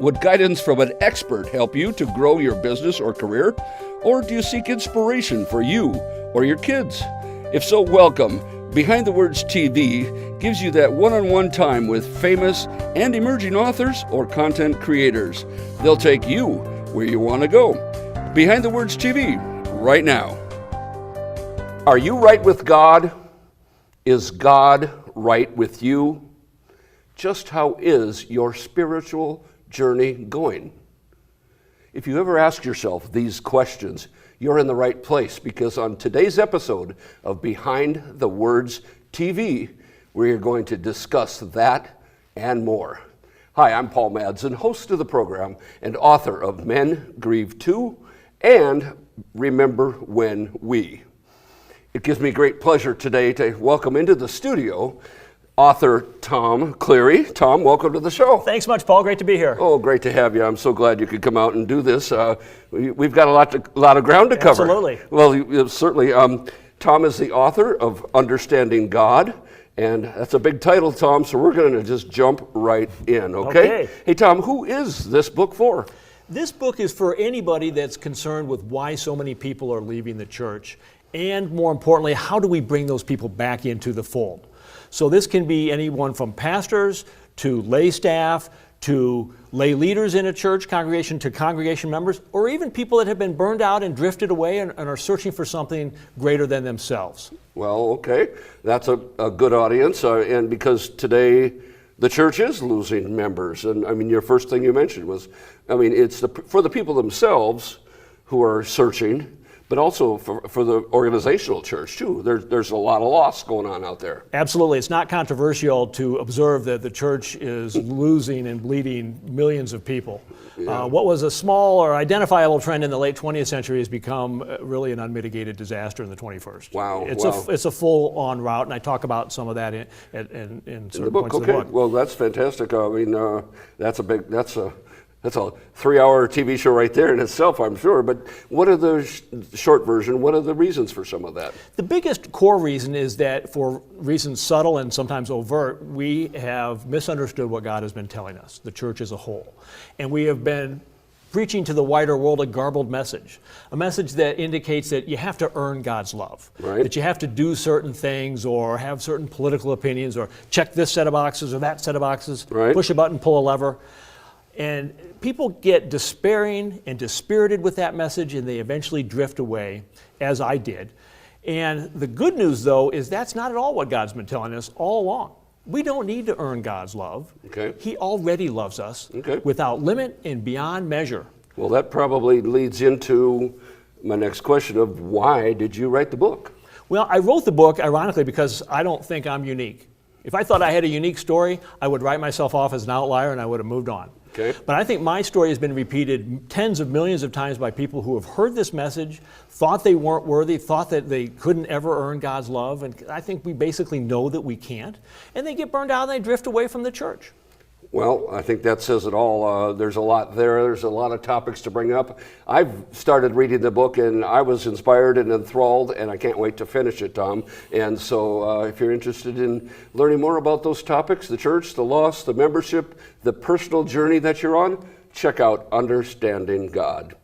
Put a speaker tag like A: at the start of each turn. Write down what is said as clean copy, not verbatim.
A: Would guidance from an expert help you to grow your business or career? Or do you seek inspiration for you or your kids? If so, welcome. Behind the Words TV gives you that one-on-one time with famous and emerging authors or content creators. They'll take you where you want to go. Behind the Words TV, right now. Are you right with God? Is God right with you? Just how is your spiritual journey going? If you ever ask yourself these questions, you're in the right place, because on today's episode of Behind the Words TV, we're going to discuss that and more. Hi, I'm Paul Madsen, host of the program and author of Men Grieve Too and Remember When We. It gives me great pleasure today to welcome into the studio author Tom Cleary. Tom, welcome to the show.
B: Thanks much, Paul. Great to be here.
A: Oh, great to have you. I'm so glad you could come out and do this. We've got a lot of ground to cover.
B: Absolutely.
A: Well, certainly. Tom is the author of Understanding God, and that's a big title, Tom, so we're going to just jump right in, okay? Hey, Tom, who is this book for?
B: This book is for anybody that's concerned with why so many people are leaving the church, and more importantly, how do we bring those people back into the fold? So this can be anyone from pastors to lay staff to lay leaders in a church congregation to congregation members, or even people that have been burned out and drifted away and are searching for something greater than themselves.
A: Well, okay, that's a good audience, and because today the church is losing members, and I mean, your first thing you mentioned was, I mean, it's for the people themselves who are searching, but also for the organizational church too. There's a lot of loss going on out there.
B: Absolutely. It's not controversial to observe that the church is losing and bleeding millions of people. Yeah. What was a small or identifiable trend in the late 20th century has become really an unmitigated disaster in the 21st.
A: Wow.
B: It's a full-on route, and I talk about some of that in certain points of the book.
A: Well, that's fantastic. I mean, that's a 3-hour TV show right there in itself, I'm sure. But what are the short version? What are the reasons for some of that?
B: The biggest core reason is that, for reasons subtle and sometimes overt, we have misunderstood what God has been telling us, the church as a whole. And we have been preaching to the wider world a garbled message, a message that indicates that you have to earn God's love,
A: right?
B: That you have to do certain things or have certain political opinions or check this set of boxes or that set of boxes,
A: right?
B: Push a button, pull a lever. And people get despairing and dispirited with that message, and they eventually drift away, as I did. And the good news, though, is that's not at all what God's been telling us all along. We don't need to earn God's love.
A: Okay.
B: He already loves us without limit and beyond measure.
A: Well, that probably leads into my next question of why did you write the book?
B: Well, I wrote the book, ironically, because I don't think I'm unique. If I thought I had a unique story, I would write myself off as an outlier and I would have moved on.
A: Okay.
B: But I think my story has been repeated tens of millions of times by people who have heard this message, thought they weren't worthy, thought that they couldn't ever earn God's love, and I think we basically know that we can't, and they get burned out and they drift away from the church.
A: Well, I think that says it all. There's a lot there. There's a lot of topics to bring up. I've started reading the book, and I was inspired and enthralled, and I can't wait to finish it, Tom. And so if you're interested in learning more about those topics, the church, the loss, the membership, the personal journey that you're on, check out Understanding God.